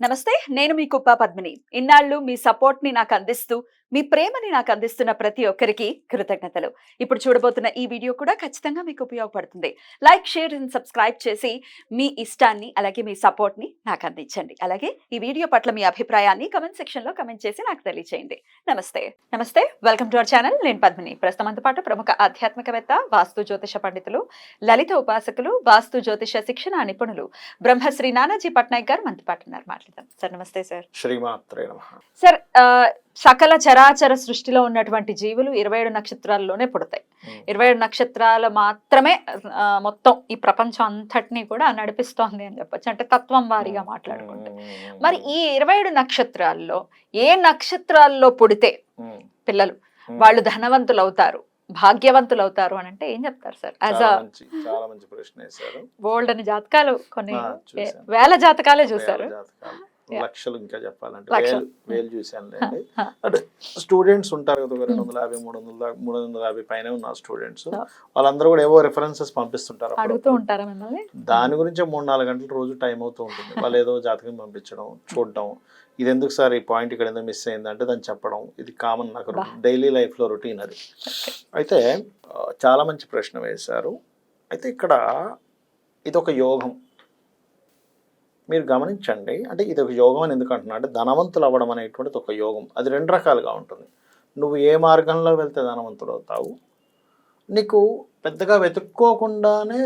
నమస్తే, నేను మీ కుప్ప పద్మిని. ఇన్నాళ్ళు మీ సపోర్ట్‌ని నాకందిస్తూ, మీ ప్రేమని నాకందిస్తున్న ప్రతి ఒక్కరికి కృతజ్ఞతలు. ఇప్పుడు చూడబోతున్న ఈ వీడియో కూడా ఖచ్చితంగా మీకు ఉపయోగపడుతుంది. లైక్, షేర్ అండ్ సబ్స్క్రైబ్ చేసి మీ ఇష్టాన్ని అలాగే మీ సపోర్ట్‌ని నాకందించండి. అలాగే ఈ వీడియో పట్ల మీ అభిప్రాయాన్ని కామెంట్ సెక్షన్‌లో కామెంట్ చేసి నాకు తెలియజేయండి. నమస్తే. నమస్తే. Welcome to our channel. నేను పద్మిని. ప్రస్తుతం మనతో పాటు ప్రముఖ ఆధ్యాత్మికవేత్త, వాస్తు జ్యోతిష పండితులు, లలిత ఉపాసకులు, వాస్తు జ్యోతిష శిక్షణ నిపుణులు బ్రహ్మశ్రీ నానాజీ పట్నాయక్ గారు మనతో పాటు ఉన్నారు. మాట్లాడదాం. సార్ నమస్తే సార్. శ్రీమాత్రే నమః. సార్, సకల చరాచర సృష్టిలో ఉన్నటువంటి జీవులు 27 నక్షత్రాల్లోనే పుడతాయి. 27 నక్షత్రాలు మాత్రమే మొత్తం ఈ ప్రపంచం అంతటినీ కూడా నడిపిస్తోంది అని చెప్పొచ్చు. అంటే తత్వం వారీగా మాట్లాడుకుంటే, మరి ఈ 27 నక్షత్రాల్లో ఏ నక్షత్రాల్లో పుడితే పిల్లలు వాళ్ళు ధనవంతులు అవుతారు, భాగ్యవంతులు అవుతారు అని అంటే ఏం చెప్తారు సార్? చాలా మంచి ప్రశ్న వేశారు. బోల్డ్ అని జాతకాలు, కొన్ని వేల జాతకాలే చూసారు. లక్షలు ఇంకా చెప్పాలంటే వేలు చూశాను. అంటే స్టూడెంట్స్ ఉంటారు కదా, 250, 350 పైన ఉన్న స్టూడెంట్స్, వాళ్ళందరూ కూడా ఏవో రెఫరెన్సెస్ పంపిస్తుంటారు, అడుగుతూ ఉంటారు. దాని గురించి 3-4 గంటలు రోజు టైం అవుతూ ఉంటుంది. వాళ్ళు ఏదో జాతకం పంపించడం, చూడడం, ఇది ఎందుకు సార్ ఈ పాయింట్ ఇక్కడ ఎందుకు మిస్ అయిందంటే దాన్ని చెప్పడం, ఇది కామన్ నాకు డైలీ లైఫ్లో రొటీన్ అది. అయితే చాలా మంచి ప్రశ్న వేశారు. అయితే ఇక్కడ ఇది ఒక యోగం, మీరు గమనించండి. అంటే ఇది ఒక యోగం అని ఎందుకు అంటున్నా అంటే, ధనవంతులు అవ్వడం అనేటువంటిది ఒక యోగం. అది 2 రకాలుగా ఉంటుంది. నువ్వు ఏ మార్గంలో వెళ్తే ధనవంతుడు అవుతావు, నీకు పెద్దగా వెతుక్కోకుండానే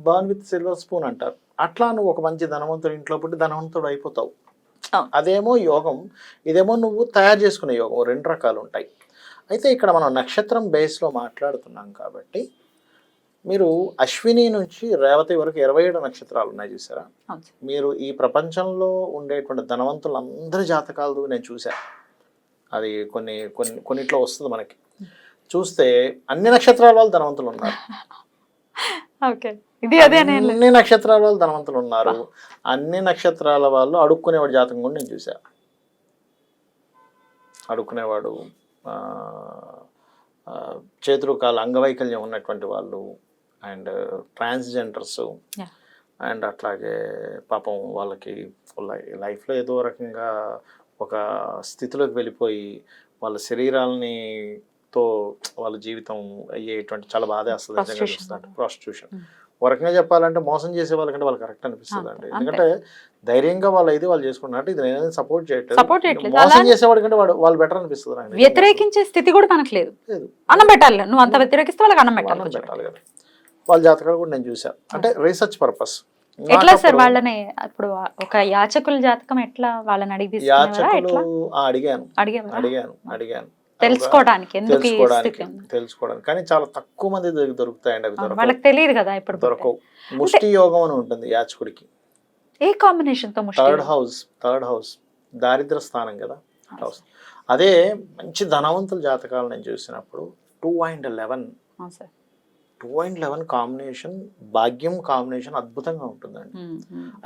బర్న్ విత్ సిల్వర్ స్పూన్ అంటారు, అట్లా నువ్వు ఒక మంచి ధనవంతుడు ఇంట్లో పుట్టి ధనవంతుడు అయిపోతావు. అదేమో యోగం, ఇదేమో నువ్వు తయారు చేసుకునే యోగం. 2 రకాలు ఉంటాయి. అయితే ఇక్కడ మనం నక్షత్రం బేస్లో మాట్లాడుతున్నాం కాబట్టి, మీరు అశ్విని నుంచి రేవతి వరకు 27 నక్షత్రాలు ఉన్నాయి చూసారా. మీరు ఈ ప్రపంచంలో ఉండేటువంటి ధనవంతులందరి జాతకాలు నేను చూశాను. అది కొన్నిట్లో వస్తుంది మనకి. చూస్తే అన్ని నక్షత్రాల వాళ్ళు ధనవంతులు ఉన్నారు, అన్ని నక్షత్రాల వాళ్ళు ధనవంతులు ఉన్నారు, అన్ని నక్షత్రాల వాళ్ళు అడుక్కునేవాడు జాతకం కూడా నేను చూసా. అడుక్కునేవాడు, చేతులు కాలు అంగవైకల్యం ఉన్నటువంటి వాళ్ళు, అండ్ ట్రాన్స్జెండర్స్, అండ్ అట్లాగే పాపం వాళ్ళకి లైఫ్లో ఏదో రకంగా ఒక స్థితిలోకి వెళ్ళిపోయి వాళ్ళ శరీరాలని తో వాళ్ళ జీవితం అయ్యేటువంటి చాలా బాధ వస్తుంది. నిజంగా చూస్తాడు ప్రాస్టిట్యూషన్. ఒక రకంగా చెప్పాలంటే మోసం చేసే వాళ్ళకంటే వాళ్ళు కరెక్ట్ అనిపిస్తుంది అండి. ఎందుకంటే ధైర్యంగా వాళ్ళు వాళ్ళు చేసుకున్నట్టు ఇది నేను సపోర్ట్ చేయట్లేదు, మోసం చేసేవాడికంటే వాళ్ళు బెటర్ అనిపిస్తుంది. వ్యతిరేకించే స్థితి కూడా మనకు లేదు. అన్నం పెట్టాలి, నువ్వు అంత వ్యతిరేకిస్తే వాళ్ళకి అన్నం పెట్టాలి కదా. వాళ్ళ జాతకాలు కూడా నేను చూసాను. అంటే రీసెర్చ్ పర్పస్. ఎట్లా సార్ వాళ్ళని ఇప్పుడు ఒక యాచకుల జాతకం ఎట్లా వాళ్ళని యాచకులు అడిగాను తెలుసుకోవడానికి, కానీ చాలా తక్కువ మంది దొరుకుతాయండి. అవి వాళ్ళకి తెలియదు కదా, ఇప్పుడు దొరకవు. ముష్టి యోగం అని ఉంటుంది యాచకుడికి. ఏ కాంబినేషన్ తో? థర్డ్ హౌస్ దారిద్ర స్థానం కదా హౌస్. అదే మంచి ధనవంతుల జాతకాలు నేను చూసినప్పుడు 2 and 11 కాంబినేషన్, భాగ్యం కాంబినేషన్ అద్భుతంగా ఉంటుందండి.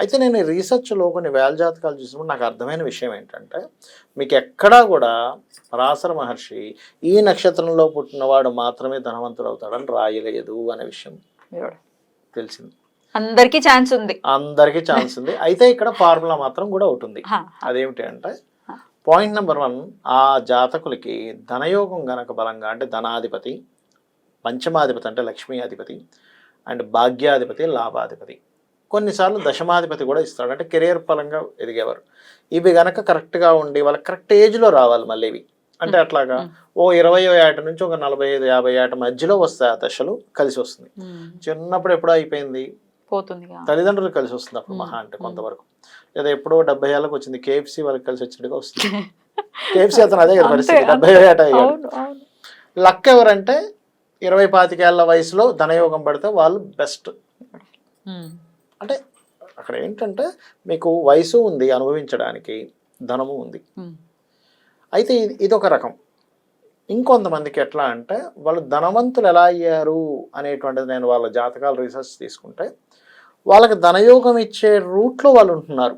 అయితే నేను రీసెర్చ్లో కొన్ని వేల జాతకాలు చూసినప్పుడు నాకు అర్థమైన విషయం ఏంటంటే, మీకు ఎక్కడా కూడా పరాశర మహర్షి ఈ నక్షత్రంలో పుట్టినవాడు మాత్రమే ధనవంతుడు అవుతాడని రాయలేదు అనే విషయం తెలిసింది. అందరికీ ఛాన్స్ ఉంది. అయితే ఇక్కడ ఫార్ములా మాత్రం కూడా ఉంటుంది. అదేమిటి అంటే, పాయింట్ నెంబర్ 1, ఆ జాతకులకి ధనయోగం గనక బలంగా, అంటే ధనాధిపతి, పంచమాధిపతి అంటే లక్ష్మీ అధిపతి, అండ్ భాగ్యాధిపతి, లాభాధిపతి, కొన్నిసార్లు దశమాధిపతి కూడా ఇస్తాడు, అంటే కెరియర్ పరంగా ఎదిగేవారు. ఇవి గనక కరెక్ట్గా ఉండి వాళ్ళకి కరెక్ట్ ఏజ్లో రావాలి. మళ్ళీ ఇవి అంటే అట్లాగా ఓ 20వ ఏట నుంచి ఒక 45-50 ఏట మధ్యలో వస్తాయి ఆ దశలు, కలిసి వస్తుంది. చిన్నప్పుడు ఎప్పుడో అయిపోయింది, తల్లిదండ్రులు కలిసి వస్తుంది అప్పుడు మహా అంటే కొంతవరకు, లేదా ఎప్పుడో 70 ఏళ్ళకి వచ్చింది, KFC వాళ్ళకి కలిసి వచ్చినట్టుగా వస్తుంది. KFC అతను అదే కదా పరిస్థితి, 70వ ఏట అయ్యాడు. లక్ ఎవరంటే 20-25 ఏళ్ల వయసులో ధనయోగం పడితే వాళ్ళు బెస్ట్. అంటే అక్కడ ఏంటంటే మీకు వయసు ఉంది అనుభవించడానికి, ధనము ఉంది. అయితే ఇది ఒక రకం. ఇంకొంతమందికి ఎట్లా అంటే, వాళ్ళు ధనవంతులు ఎలా అయ్యారు అనేటువంటిది నేను వాళ్ళ జాతకాల రీసెర్చ్ తీసుకుంటే, వాళ్ళకి ధనయోగం ఇచ్చే రూట్లో వాళ్ళు ఉంటున్నారు.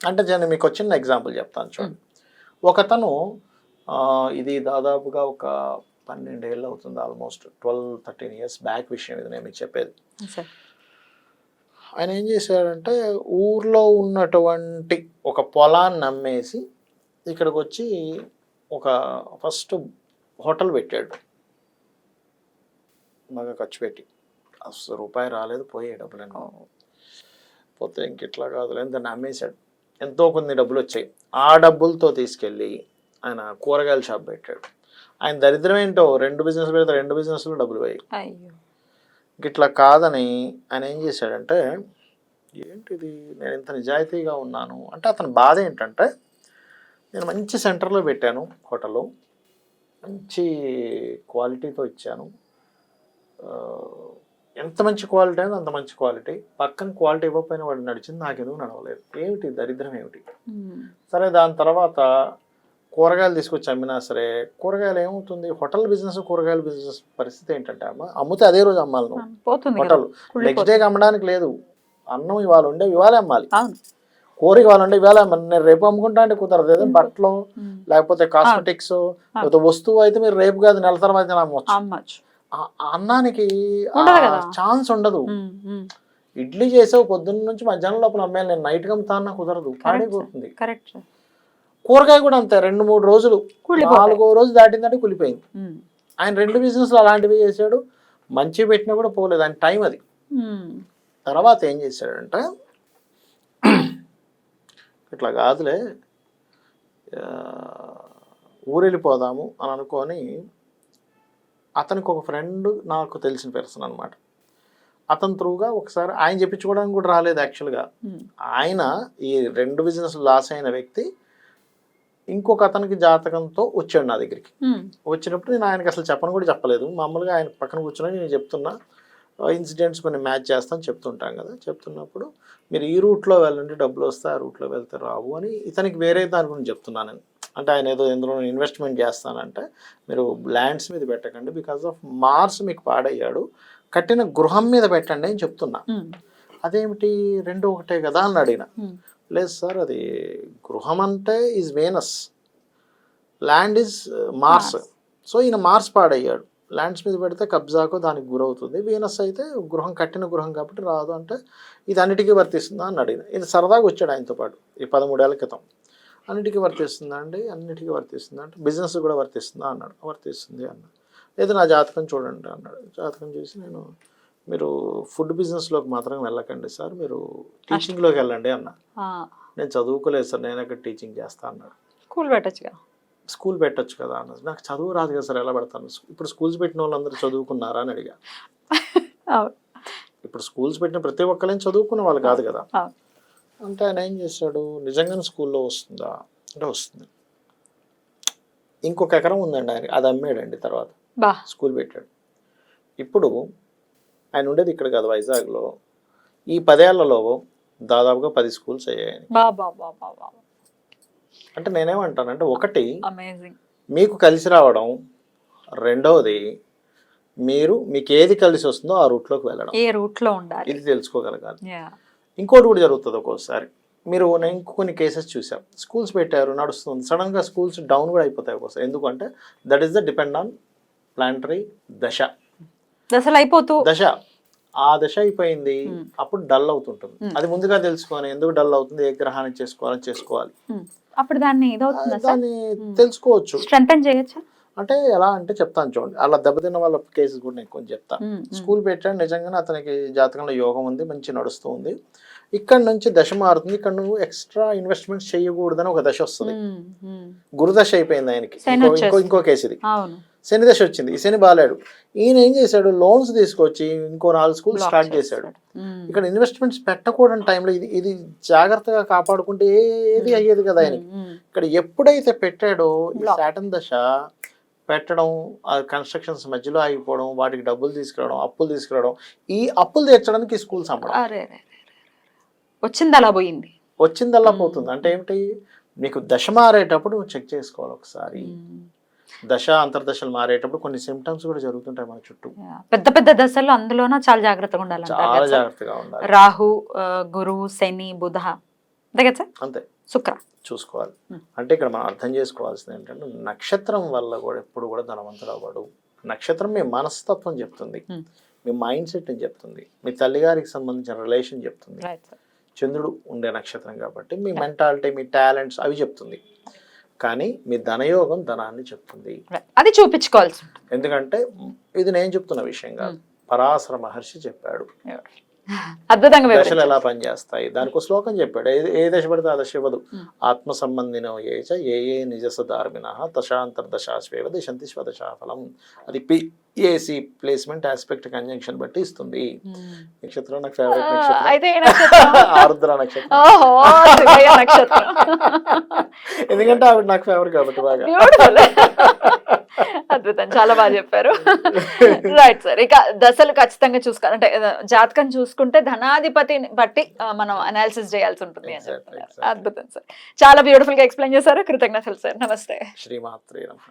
అంటే నేను మీకు చిన్న ఎగ్జాంపుల్ చెప్తాను చూడండి. ఒకతను ఇది దాదాపుగా ఒక 12 ఏళ్ళు అవుతుంది, ఆల్మోస్ట్ 12-13 years బ్యాక్ విషయం ఇది నేను మీకు చెప్పేది. ఆయన ఏం చేశాడంటే ఊర్లో ఉన్నటువంటి ఒక పొలాన్ని అమ్మేసి ఇక్కడికి వచ్చి ఒక ఫస్ట్ హోటల్ పెట్టాడు. బాగా ఖర్చు పెట్టి అసలు రూపాయి రాలేదు, పోయే డబ్బులను పోతే ఇంక ఇట్లా కాదు దాన్ని అమ్మేశాడు. ఎంతో కొన్ని డబ్బులు వచ్చాయి. ఆ డబ్బులతో తీసుకెళ్ళి ఆయన కూరగాయల షాప్ పెట్టాడు. ఆయన దరిద్రం ఏంటో 2 బిజినెస్ పెడితే 2 బిజినెస్లో డబ్బులు పోయాయి. ఇట్లా కాదని ఆయన ఏం చేశాడంటే ఏంటిది నేను ఇంత నిజాయితీగా ఉన్నాను అంటే అతని బాధ ఏంటంటే నేను మంచి సెంటర్లో పెట్టాను హోటల్, మంచి క్వాలిటీతో ఇచ్చాను, ఎంత మంచి క్వాలిటీ అయినా అంత మంచి క్వాలిటీ, పక్కన క్వాలిటీ ఇవ్వకపోయినా వాడు నడిచింది, నాకెందుకు నడవలేదు, ఏమిటి దరిద్రం ఏమిటి. సరే దాని తర్వాత కూరగాయలు తీసుకొచ్చి అమ్మినా సరే కూరగాయలు ఏమవుతుంది, హోటల్ బిజినెస్ కూరగాయల బిజినెస్ పరిస్థితి ఏంటంటే అమ్మితే అదే రోజు అమ్మాలి నువ్వు. హోటల్ నెక్స్ట్ డేకి అమ్మడానికి లేదు. అన్నం ఇవాళ ఉండే ఇవాళే అమ్మాలి, కూర ఇవాళ ఉండే ఇవాళ నేను రేపు అమ్ముకుంటా అంటే కుదరదు. ఏదైనా బట్టలు లేకపోతే కాస్మెటిక్స్ లేకపోతే వస్తువు అయితే మీరు రేపు కాదు నెల తర్వాత అమ్మవచ్చు. అన్నానికి ఛాన్స్ ఉండదు. ఇడ్లీ చేసావు పొద్దున్న నుంచి మధ్యాహ్నం లోపల అమ్మాయి, నేను నైట్ అమ్ముతా అన్నా కుదరదు, పాడైపోతుంది. కూరగాయ కూడా అంతే, 2-3 రోజులు 4వ రోజు దాటిందంటే కులిపోయింది. ఆయన 2 బిజినెస్లు అలాంటివి చేశాడు, మంచి పెట్టినా కూడా పోలేదు, ఆయన టైం అది. తర్వాత ఏం చేశాడంటే ఇట్లా కాదులే ఊరెళ్ళిపోదాము అని అనుకొని అతనికి ఒక ఫ్రెండ్ నాకు తెలిసిన పర్సన్ అనమాట, అతని త్రూగా ఒకసారి ఆయన చెప్పించుకోవడానికి కూడా రాలేదు యాక్చువల్గా. ఆయన ఈ 2 బిజినెస్ లాస్ అయిన వ్యక్తి ఇంకొక అతనికి జాతకంతో వచ్చాడు నా దగ్గరికి. వచ్చినప్పుడు నేను ఆయనకి అసలు చెప్పను కూడా చెప్పలేదు, మామూలుగా ఆయన పక్కన కూర్చుని నేను చెప్తున్నా ఇన్సిడెంట్స్ కొన్ని మ్యాచ్ చేస్తాను చెప్తుంటాం కదా. చెప్తున్నప్పుడు మీరు ఈ రూట్లో వెళ్ళండి డబ్బులు వస్తాయి, ఆ రూట్లో వెళ్తే రావు అని ఇతనికి వేరే దాని గురించి చెప్తున్నాను. అంటే ఆయన ఏదో ఎందులో ఇన్వెస్ట్మెంట్ చేస్తానంటే మీరు ల్యాండ్స్ మీద పెట్టకండి, బికాస్ ఆఫ్ మార్స్ మీకు పాడయ్యాడు, కట్టిన గృహం మీద పెట్టండి అని చెప్తున్నా. అదేమిటి 2 ఒకటే కదా అని అడిగిన. లేదు సార్, అది గృహం అంటే is Venus, land is Mars. So ఈయన మార్స్ పాడయ్యాడు, ల్యాండ్స్ మీద పెడితే కబ్జాకు దానికి గురవుతుంది, వీనస్ అయితే గృహం కట్టిన గృహం కాబట్టి రాదు అంటే ఇది అన్నిటికీ వర్తిస్తుందా అని అడిగిన. ఇది సరదాగా వచ్చాడు ఆయనతో పాటు ఈ 13 ఏళ్ల క్రితం. అన్నిటికీ వర్తిస్తుందా అండి, అన్నిటికీ వర్తిస్తుందా అంటే బిజినెస్ కూడా వర్తిస్తుందా అన్నాడు. వర్తిస్తుంది అన్నాడు. లేదు నా జాతకం చూడండి అన్నాడు. జాతకం చూసి నేను మీరు ఫుడ్ బిజినెస్లోకి మాత్రం వెళ్ళకండి సార్, మీరు టీచింగ్లోకి వెళ్ళండి అన్నా. నేను చదువుకోలేదు సార్, నేను అక్కడ టీచింగ్ చేస్తా అన్నాడు. స్కూల్ పెట్టచ్చు కదా అన్నది. నాకు చదువు రాదు కదా సార్, ఎలా పెడతాను. ఇప్పుడు స్కూల్స్ పెట్టిన వాళ్ళందరూ చదువుకున్నారా అని అడిగా. ఇప్పుడు స్కూల్స్ పెట్టిన ప్రతి ఒక్కరిని చదువుకున్న వాళ్ళు కాదు కదా. అంటే ఆయన ఏం చేశాడు, నిజంగానే స్కూల్లో వస్తుందా అంటే వస్తుంది. ఇంకొక ఎకరం ఉందండి ఆయన, అది అమ్మాడండి. తర్వాత స్కూల్ పెట్టాడు. ఇప్పుడు ఆయన ఉండేది ఇక్కడ కదా వైజాగ్లో. ఈ 10 ఏళ్లలో దాదాపుగా 10 స్కూల్స్ అయ్యాయి. అంటే నేనేమంటానంటే ఒకటి మీకు కలిసి రావడం, రెండవది మీకు ఏది కలిసి వస్తుందో ఆ రూట్లోకి వెళ్ళడం, ఏ రూట్లో ఉండాలి ఇది తెలుసుకోగలగాలి. ఇంకోటి కూడా జరుగుతుంది ఒక్కోసారి. నేను కొన్ని కేసెస్ చూసాం, స్కూల్స్ పెట్టారు నడుస్తుంది, సడన్గా స్కూల్స్ డౌన్ కూడా అయిపోతాయి ఒక్కోసారి. ఎందుకంటే that is the depend on planetary దశలు అయిపోతూ ఆ దశ అయిపోయింది, అప్పుడు డల్ అవుతుంటుంది. అది ముందుగా తెలుసుకొని ఎందుకు డల్ అవుతుంది, ఏ గ్రహాన్ని చేసుకోవాలి అప్పుడు దాన్ని తెలుసుకోవచ్చు, స్ట్రెంథెన్ చేయొచ్చు. అంటే ఎలా అంటే చెప్తాను చూడండి, అలా దెబ్బతిన్న వాళ్ళ కేసెస్ కూడా నేను కొంచెం చెప్తాను. స్కూల్ పెట్టాను, నిజంగానే అతనికి జాతకంలో యోగం ఉంది, మంచి నడుస్తూ ఉంది. ఇక్కడ నుంచి దశ మారుతుంది, ఇక్కడ నువ్వు ఎక్స్ట్రా ఇన్వెస్ట్మెంట్స్ చేయకూడదని ఒక దశ వస్తుంది. గురుదశ అయిపోయింది ఆయనకి. ఇంకో కేసు ఇది, శని దశ వచ్చింది. ఈ శని బాలేడు. ఈయన ఏం చేశాడు, లోన్స్ తీసుకొచ్చి ఇంకో 4 స్కూల్ స్టార్ట్ చేశాడు. ఇక్కడ ఇన్వెస్ట్మెంట్స్ పెట్టకూడని టైంలో ఇది జాగ్రత్తగా కాపాడుకుంటే ఏది అయ్యేది కదా ఆయనకి. ఇక్కడ ఎప్పుడైతే పెట్టాడో ఈ శాటన్ దశ పెట్టడం, కన్స్ట్రక్షన్స్ మధ్యలో ఆగిపోవడం, వాటికి డబ్బులు తీసుకురావడం, అప్పులు తీసుకురావడం, ఈ అప్పులు తీర్చడానికి స్కూల్స్ అమ్మడం, వచ్చిందల్లా పోతుంది. అంటే ఏమిటి, మీకు దశ మారేటప్పుడు నువ్వు చెక్ చేసుకోవాలి ఒకసారి. దశ అంతర్దశలు మారేటప్పుడు కొన్ని సిమ్టమ్స్ కూడా జరుగుతుంటాయి మన చుట్టూ. పెద్ద పెద్ద దశలు అందులోన చాలా జాగ్రత్తగా ఉండాలి. చాలా జాగ్రత్తగా ఉండాలి. రాహు, గురువు, శని, బుధ, అంతే శుక్ర చూసుకోవాలి. అంటే ఇక్కడ మనం అర్థం చేసుకోవాల్సింది ఏంటంటే నక్షత్రం వల్ల కూడా ఎప్పుడు కూడా ధనవంతుడు అవ్వడు. నక్షత్రం మీ మనస్తత్వం చెప్తుంది, మీ మైండ్ సెట్ని చెప్తుంది, మీ తల్లిగారికి సంబంధించిన రిలేషన్ చెప్తుంది. Right sir. చంద్రుడు ఉండే నక్షత్రం కాబట్టి మీ మెంటాలిటీ, మీ టాలెంట్స్ అవి చెప్తుంది. కానీ మీ ధనయోగం ధనాన్ని చెప్తుంది. అది చూపించుకోవాల్సి ఉంటుంది. ఎందుకంటే ఇది నేను చెప్తున్న విషయం కాదు, పరాశర మహర్షి చెప్పాడు. అద్భుతంగా దశలు ఎలా పనిచేస్తాయి దానికి శ్లోకం చెప్పాడు. ఏ దశ పడితే ఆ దశ ఇవ్వదు. ఆత్మ సంబంధినో ఏచ ఏ నిజస ధార్మిన దశాంతర్దశాశ్వేవ దిశంతి స్వదశాఫలం. అది పిఏసి ప్లేస్మెంట్ ఆస్పెక్ట్ కంజంక్షన్ బట్టి ఇస్తుంది. నక్షత్రం నాకు ఫేవరెట్ నక్షత్రం, అయితే ఏ నక్షత్రం? ఆరుద్ర నక్షత్రం. ఓహో, శివయ్య నక్షత్రం. ఎందుకంటే ఆవిడ నాకు ఫేవరెట్ కాబట్టి బాగా. Beautiful. అద్భుతం, చాలా బాగా చెప్పారు. Right sir. ఇక దశలు ఖచ్చితంగా చూసుకోవాలి, అంటే జాతకం చూసుకుంటే ధనాధిపతిని బట్టి మనం అనాలిసిస్ చేయాల్సి ఉంటుంది అని చెప్తున్నారు. అద్భుతం సార్, చాలా బ్యూటిఫుల్ గా ఎక్స్ప్లెయిన్ చేశారు. కృతజ్ఞతలు సార్. నమస్తే. శ్రీమాత్రే నమః.